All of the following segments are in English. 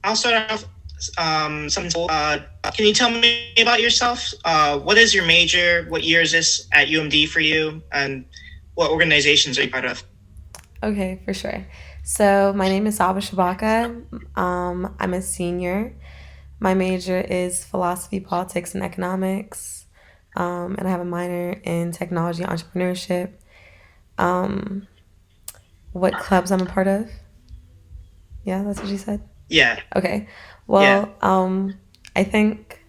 I'll start off something. Can you tell me about yourself? What is your major? What year is this at UMD for you? And what organizations are you part of? Okay, for sure. So my name is Saba. I'm a senior. My major is philosophy, politics, and economics, and I have a minor in technology and entrepreneurship. Um, what clubs I'm a part of? Yeah, that's what you said. Yeah, Okay. yeah, Well, I think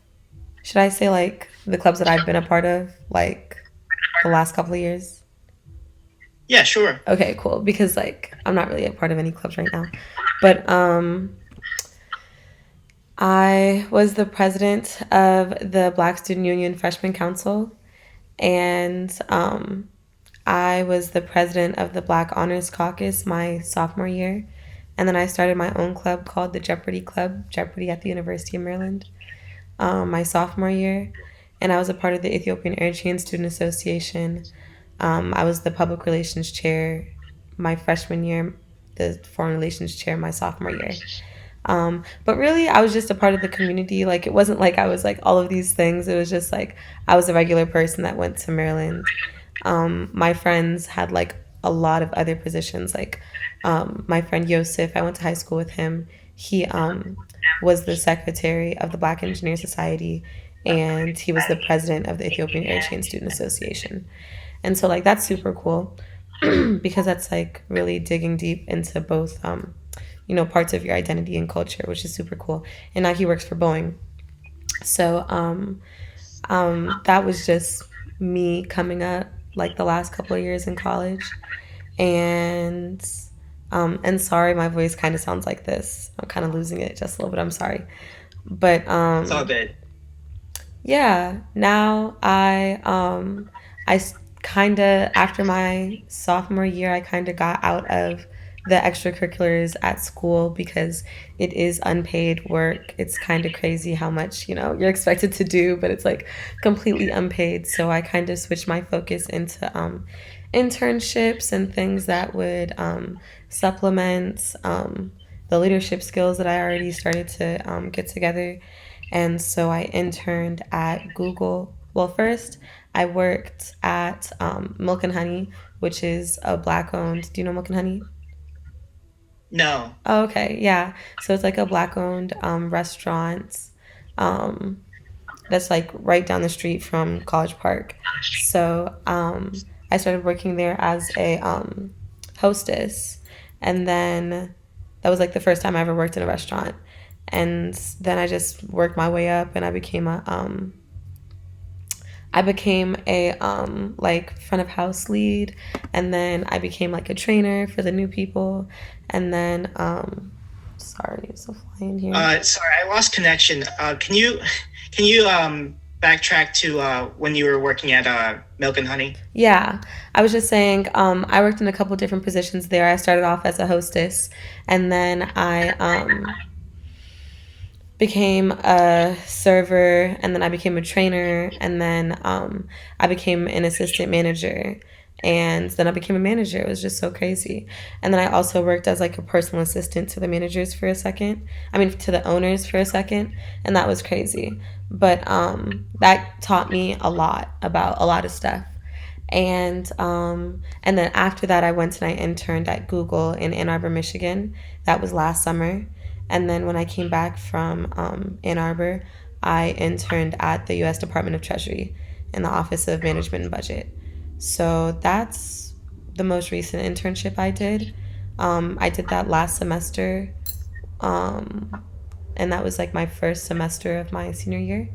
should I say like the clubs that I've been a part of, like the last couple of years? yeah. Sure. Okay, cool. Because like I'm not really a part of any clubs right now, but I was the president of the Black Student Union Freshman Council, and I was the president of the Black Honors Caucus my sophomore year. And then I started my own club called the Jeopardy Club, Jeopardy at the University of Maryland, my sophomore year. And I was a part of the Ethiopian Eritrean Student Association. I was the public relations chair my freshman year, the foreign relations chair my sophomore year. But really, I was just a part of the community. Like, it wasn't like I was like all of these things. It was just like I was a regular person that went to Maryland. My friends had like a lot of other positions. Like, my friend Yosef, I went to high school with him. He was the secretary of the Black Engineer Society, and he was the president of the Ethiopian Eritrean Student Association. And so, like, that's super cool because that's like really digging deep into both parts of your identity and culture, which is super cool. And now he works for Boeing. So that was just me coming up like the last couple of years in college. And sorry, my voice kind of sounds like this. I'm kind of losing it just a little bit. I'm sorry. But It's all good. yeah, now I kind of after my sophomore year, I kind of got out of the extracurriculars at school because it is unpaid work. It's kind of crazy how much, you're expected to do, but it's like completely unpaid. So I kind of switched my focus into internships and things that would supplement the leadership skills that I already started to get together. And so I interned at Google. Well, first, I worked at Milk and Honey, which is a black owned. Do you know Milk and Honey? No. Oh, okay, yeah. So it's like a black owned restaurant um, that's like right down the street from College Park. So I started working there as a hostess. And then that was like the first time I ever worked in a restaurant. And then I just worked my way up and I became a like front of house lead, and then I became like a trainer for the new people, and then sorry, it's a fly in here. Sorry, I lost connection. Can you backtrack to when you were working at Milk and Honey? Yeah, I was just saying, I worked in a couple different positions there. I started off as a hostess, and then I became a server, and then I became a trainer, and then I became an assistant manager, and then I became a manager. It was just so crazy. And then I also worked as like a personal assistant to the managers for a second. I mean, to the owners for a second, and that was crazy. But that taught me a lot about a lot of stuff. And then after that, I went and I interned at Google in Ann Arbor, Michigan. That was last summer. And then when I came back from Ann Arbor, I interned at the U.S. Department of Treasury in the Office of Management and Budget. So that's the most recent internship I did. I did that last semester, um, and that was like my first semester of my senior year.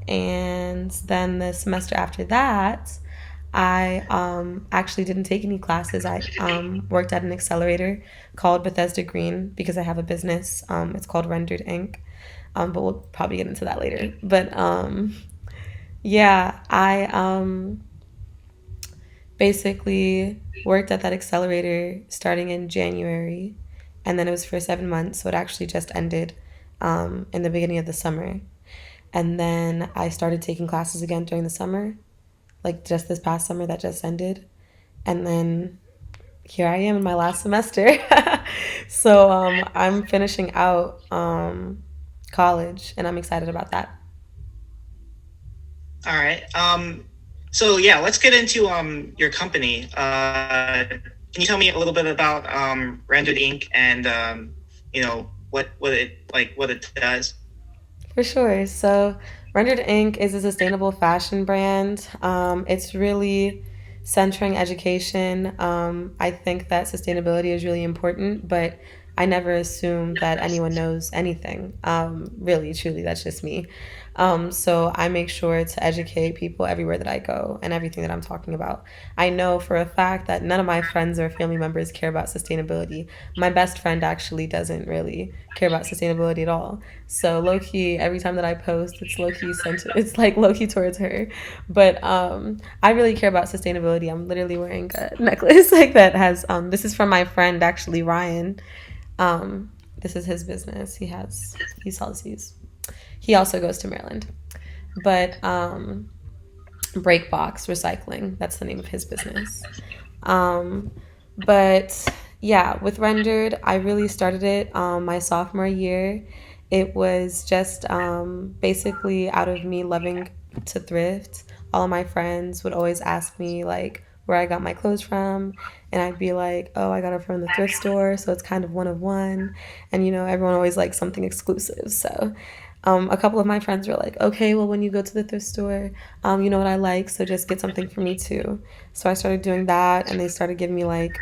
And then the semester after that, I actually didn't take any classes. I worked at an accelerator called Bethesda Green because I have a business. It's called Rendered Inc. But we'll probably get into that later. But yeah, I basically worked at that accelerator starting in January, and then it was for 7 months. So it actually just ended in the beginning of the summer. And then I started taking classes again during the summer, like just this past summer that just ended. And then here I am in my last semester. So I'm finishing out college, and I'm excited about that. All right. So yeah, let's get into your company. Can you tell me a little bit about Rendered Ink and what what it does? For sure. So, Rendered Ink is a sustainable fashion brand. It's really centering education. I think that sustainability is really important, but I never assume that anyone knows anything. Really, truly, that's just me. So I make sure to educate people everywhere that I go and everything that I'm talking about. I know for a fact that none of my friends or family members care about sustainability. My best friend actually doesn't really care about sustainability at all. So low key, every time that I post, it's low key sent. It's like low key towards her, but I really care about sustainability. I'm literally wearing a necklace like that has. This is from my friend actually, Ryan. This is his business. He sells these. He also goes to Maryland, but Breakbox Recycling. That's the name of his business. Um, but yeah, with Rendered, I really started it my sophomore year. It was just basically out of me loving to thrift. All of my friends would always ask me like where I got my clothes from, and I'd be like, "Oh, I got it from the thrift store." So it's kind of one of one, and everyone always likes something exclusive. So a couple of my friends were like, okay, well, when you go to the thrift store, you know what I like, so just get something for me too. So I started doing that, and they started giving me like,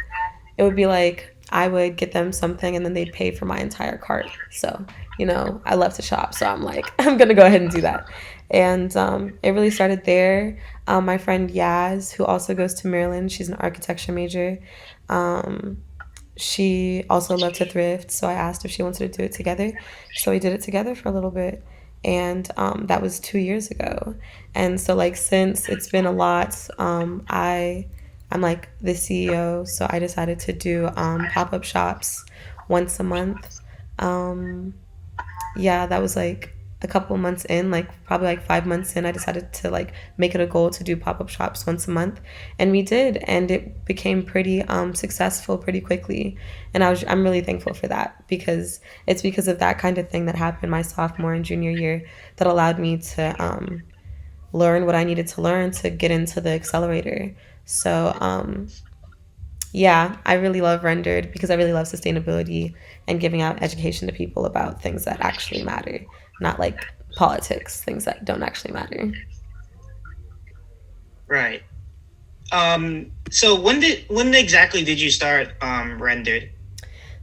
it would be like I would get them something, and then they'd pay for my entire cart. So, I love to shop, so I'm like, I'm gonna go ahead and do that. And it really started there. My friend Yaz, who also goes to Maryland, she's an architecture major. Um, she also loved to thrift, so I asked if she wanted to do it together. So we did it together for a little bit, and that was 2 years ago. And so, like, since it's been a lot, I'm like the CEO, so I decided to do pop up shops once a month. Um, yeah, that was like a couple of months in, like probably like 5 months in, I decided to like make it a goal to do pop-up shops once a month. And we did, and it became pretty successful pretty quickly. And I'm really thankful for that, because it's because of that kind of thing that happened my sophomore and junior year that allowed me to learn what I needed to learn to get into the accelerator. So yeah, I really love Rendered because I really love sustainability and giving out education to people about things that actually matter, not like politics, things that don't actually matter. Right. So when exactly did you start Rendered?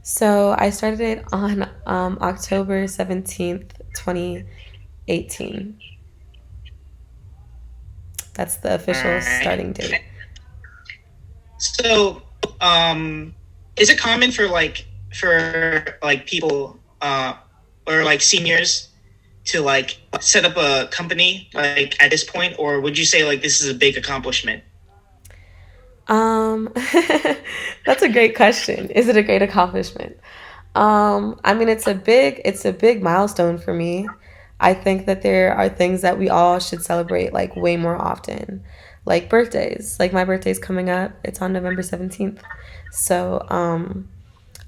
So I started it on October 17th, 2018. That's the All official right. starting date. So, is it common for people or like seniors to like set up a company like at this point, or would you say like this is a big accomplishment? Um, that's a great question. Is it a great accomplishment? I mean, it's a big milestone for me. I think that there are things that we all should celebrate like way more often, like birthdays. Like my birthday's coming up. It's on November 17th. So,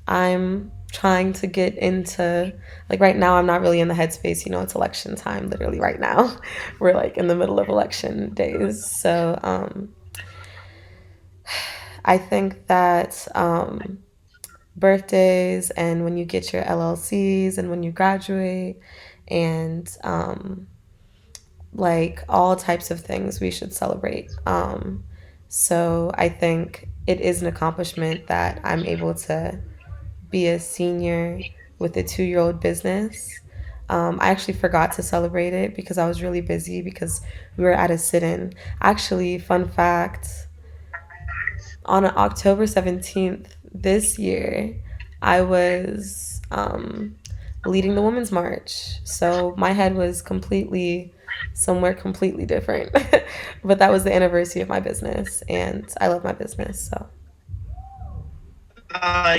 I'm trying to get into like right now I'm not really in the headspace, it's election time literally right now. We're like in the middle of election days. So, I think that birthdays and when you get your LLCs and when you graduate and like all types of things we should celebrate. So I think it is an accomplishment that I'm able to be a senior with a 2 year old business. I actually forgot to celebrate it because I was really busy because we were at a sit in. Actually, fun fact, on October 17th this year, I was leading the Women's March. So my head was completely somewhere completely different. But that was the anniversary of my business, and I love my business. So,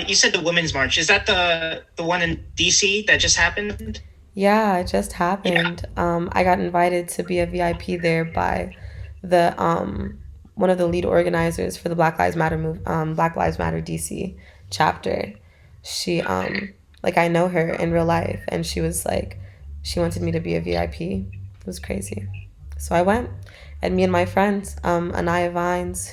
You said the Women's March. Is that the one in DC that just happened? yeah, it just happened. I got invited to be a VIP there by the one of the lead organizers for the Black Lives Matter DC chapter. She like I know her in real life, and she was like, she wanted me to be a VIP. It was crazy. So I went, and me and my friend, Anaya Vines,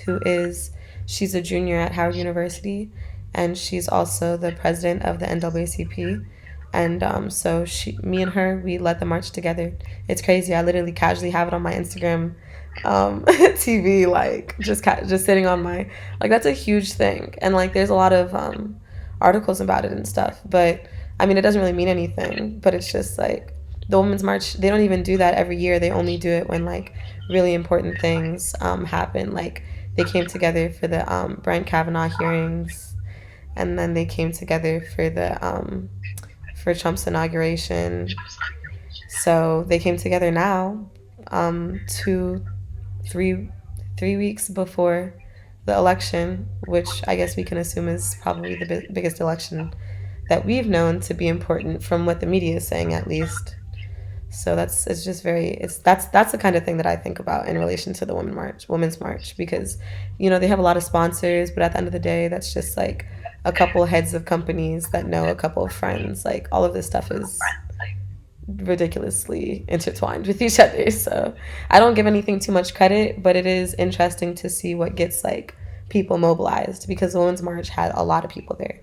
she's a junior at Howard University, and she's also the president of the NAACP. And so me and her, we led the march together. It's crazy. I literally casually have it on my Instagram TV, like just sitting on my, like, that's a huge thing. And like there's a lot of articles about it and stuff. But I mean, it doesn't really mean anything. But it's just like the Women's March. They don't even do that every year. They only do it when like really important things happen. Like they came together for the Brent Kavanaugh hearings, and then they came together for Trump's inauguration. So they came together now, 3 weeks before the election, which I guess we can assume is probably the biggest election that we've known to be important from what the media is saying, at least. So that's the kind of thing that I think about in relation to the Women's March, because they have a lot of sponsors, but at the end of the day, that's just like a couple heads of companies that know a couple of friends. Like all of this stuff is ridiculously intertwined with each other. So I don't give anything too much credit, but it is interesting to see what gets like people mobilized, because the Women's March had a lot of people there.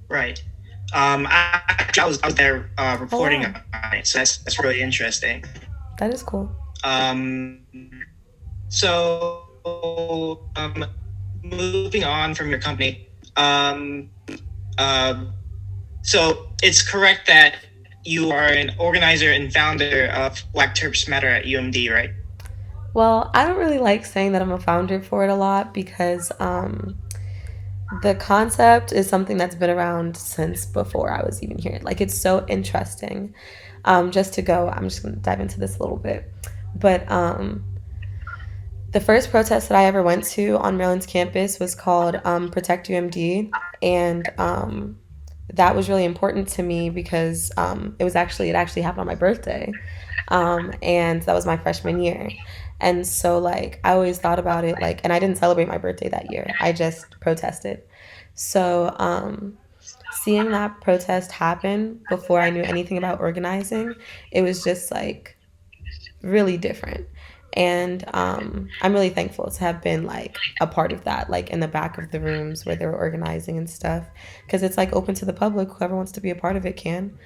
Right. I was there reporting on it, so that's really interesting. That is cool. So moving on from your company, so it's correct that you are an organizer and founder of Black Terps Matter at UMD, right? Well, I don't really like saying that I'm a founder for it a lot, because the concept is something that's been around since before I was even here. Like, it's so interesting. I'm just going to dive into this a little bit. But the first protest that I ever went to on Maryland's campus was called Protect UMD. And that was really important to me because it actually happened on my birthday. And that was my freshman year. And so, like, I always thought about it, like, and I didn't celebrate my birthday that year. I just protested. So, seeing that protest happen before I knew anything about organizing, it was just, like, really different. And I'm really thankful to have been, like, a part of that, like, in the back of the rooms where they were organizing and stuff. Because it's, like, open to the public. Whoever wants to be a part of it can.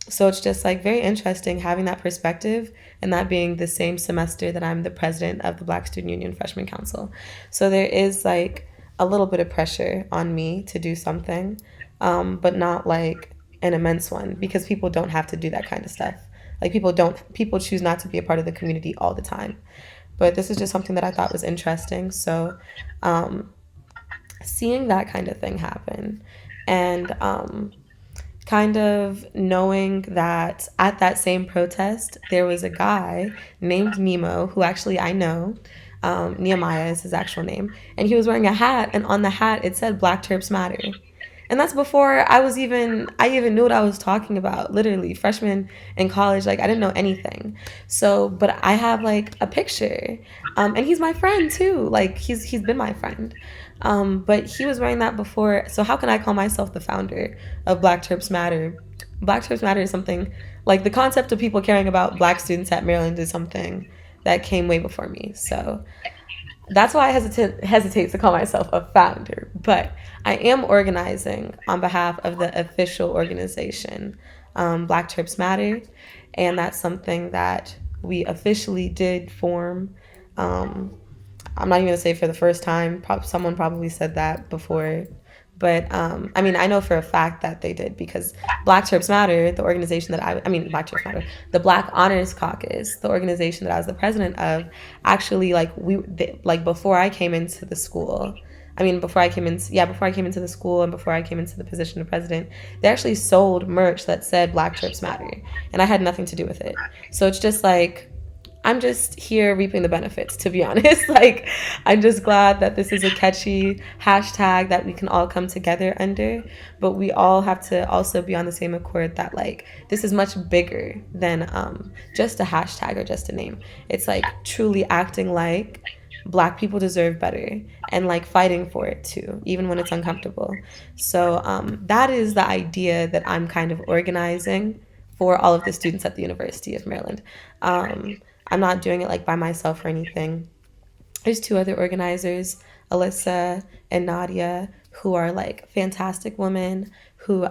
So it's just like very interesting having that perspective, and that being the same semester that I'm the president of the Black Student Union Freshman Council. So there is like a little bit of pressure on me to do something, but not like an immense one, because people don't have to do that kind of stuff. Like people choose not to be a part of the community all the time. But this is just something that I thought was interesting. So seeing that kind of thing happen, and kind of knowing that at that same protest, there was a guy named Nemo, who actually I know. Nehemiah is his actual name. And he was wearing a hat, and on the hat it said Black Terps Matter. And that's before I even knew what I was talking about. Literally, freshman in college, like I didn't know anything. So, but I have like a picture, and he's my friend too. Like he's been my friend. But he was wearing that before. So how can I call myself the founder of Black Terps Matter? Black Terps Matter is something, like the concept of people caring about Black students at Maryland is something that came way before me. So that's why I hesitate to call myself a founder. But I am organizing on behalf of the official organization, Black Terps Matter. And that's something that we officially did form. I'm not even going to say for the first time. Someone probably said that before. But, I mean, I know for a fact that they did, because Black Terps Matter, the organization that Black Terps Matter, the Black Honors Caucus, the organization that I was the president of, actually, before I came into the school, before I came into the school and before I came into the position of president, they actually sold merch that said Black Terps Matter. And I had nothing to do with it. So it's just like, I'm just here reaping the benefits, to be honest. Like, I'm just glad that this is a catchy hashtag that we can all come together under. But we all have to also be on the same accord that, like, this is much bigger than just a hashtag or just a name. It's like truly acting like Black people deserve better and like fighting for it too, even when it's uncomfortable. So that is the idea that I'm kind of organizing for all of the students at the University of Maryland. I'm not doing it like by myself or anything. There's two other organizers, Alyssa and Nadia, who are like fantastic women who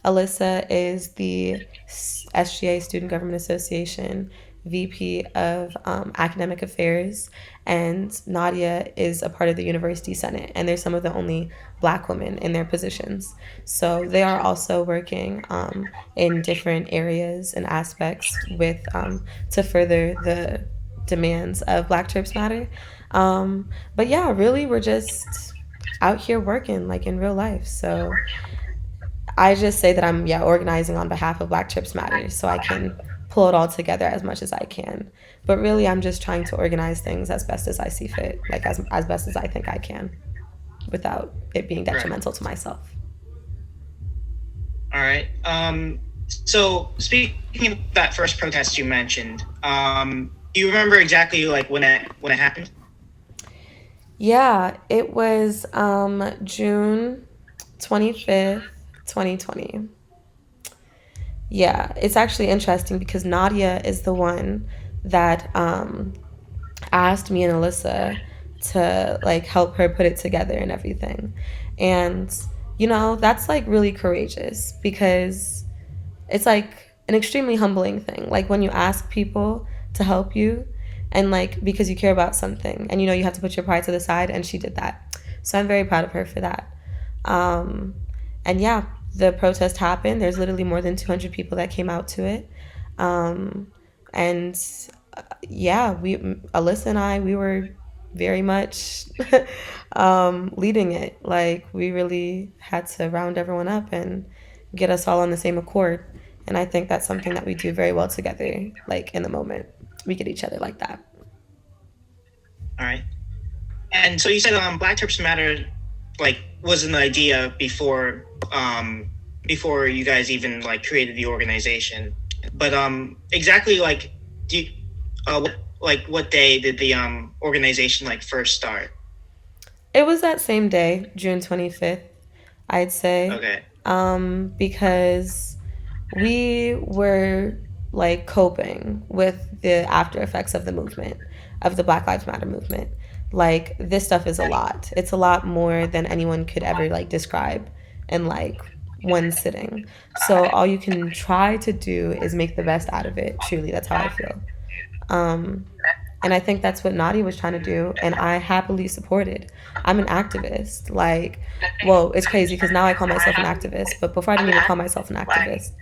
Alyssa is the SGA Student Government Association VP of Academic Affairs, and Nadia is a part of the University Senate, and they're some of the only Black women in their positions. So they are also working in different areas and aspects with to further the demands of Black Trips Matter. But yeah, really, we're just out here working like in real life. So I just say that I'm organizing on behalf of Black Trips Matter so I can pull it all together as much as I can. But really, I'm just trying to organize things as best as I see fit, like as best as I think I can, without it being Right. detrimental to myself. All right. So speaking of that first protest you mentioned, do you remember exactly like when it happened? Yeah, it was June 25th, 2020. Yeah, it's actually interesting because Nadia is the one that asked me and Alyssa to like help her put it together and everything. And that's like really courageous because it's like an extremely humbling thing. Like when you ask people to help you and like because you care about something and you have to put your pride to the side, and she did that. So I'm very proud of her for that. Um, and yeah, the protest happened. There's literally more than 200 people that came out to it. Um, and yeah, Alyssa and I, we were very much leading it. Like we really had to round everyone up and get us all on the same accord. And I think that's something that we do very well together. Like in the moment, we get each other like that. All right. And so you said Black Trips Matter like was an idea before you guys even like created the organization. But exactly like do you, what day did the organization like first start? It was that same day, June 25th, I'd say, Okay. because we were like coping with the after effects of the movement, of the Black Lives Matter movement. Like this stuff is a lot. It's a lot more than anyone could ever like describe in like one sitting. So all you can try to do is make the best out of it. Truly, that's how I feel. Um, and I think that's what Nadi was trying to do, and I happily supported. I'm an activist. Like, well, it's crazy because now I call myself an activist, but before I didn't even call myself an activist.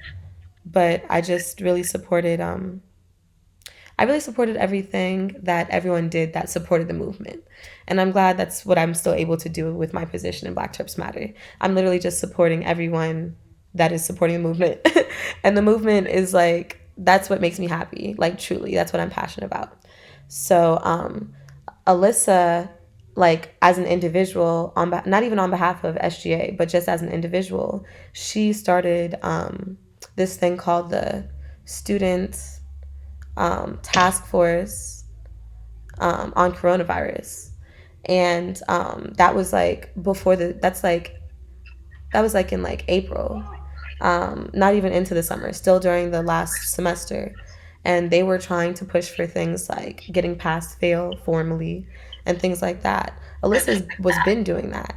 But I just really supported. I really supported everything that everyone did that supported the movement, and I'm glad that's what I'm still able to do with my position in Black Trips Matter. I'm literally just supporting everyone that is supporting the movement, and the movement is like that's what makes me happy. Like truly, that's what I'm passionate about. So Alyssa, like as an individual, not even on behalf of SGA, but just as an individual, she started this thing called the Student Task Force on Coronavirus, and that was like before the. That was like in like April, not even into the summer, still during the last semester. And they were trying to push for things like getting past fail formally and things like that. Alyssa's was been doing that.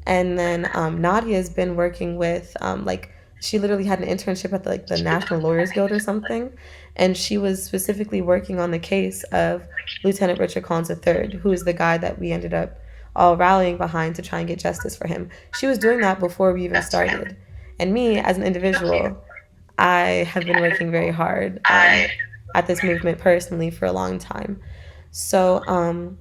And then Nadia's been working with like she literally had an internship at like the National Lawyers Guild or something, and she was specifically working on the case of Lieutenant Richard Collins III, who is the guy that we ended up all rallying behind to try and get justice for him. She was doing that before we even started. And me, as an individual, I have been working very hard at this movement personally for a long time. So,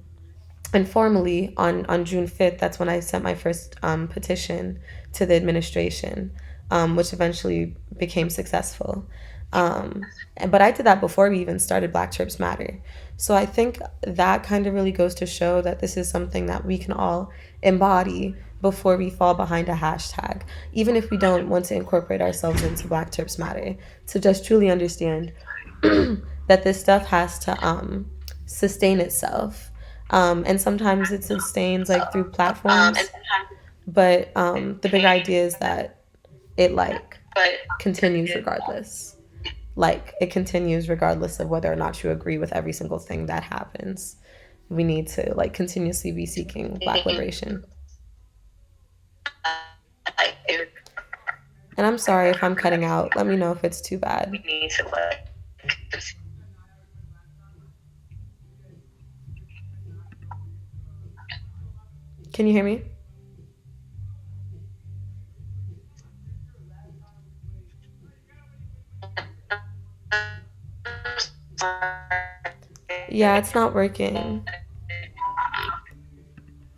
informally, on June 5th, that's when I sent my first petition to the administration, which eventually became successful. But I did that before we even started Black Chirps Matter. So I think that kind of really goes to show that this is something that we can all embody before we fall behind a hashtag, even if we don't want to incorporate ourselves into Black Chirps Matter, to just truly understand that this stuff has to sustain itself. And sometimes it sustains like through platforms, but the big idea is that it like continues regardless. Like it continues regardless of whether or not you agree with every single thing that happens. We need to like continuously be seeking Black liberation. And I'm sorry if I'm cutting out. Let me know if it's too bad. Can you hear me? Yeah, it's not working.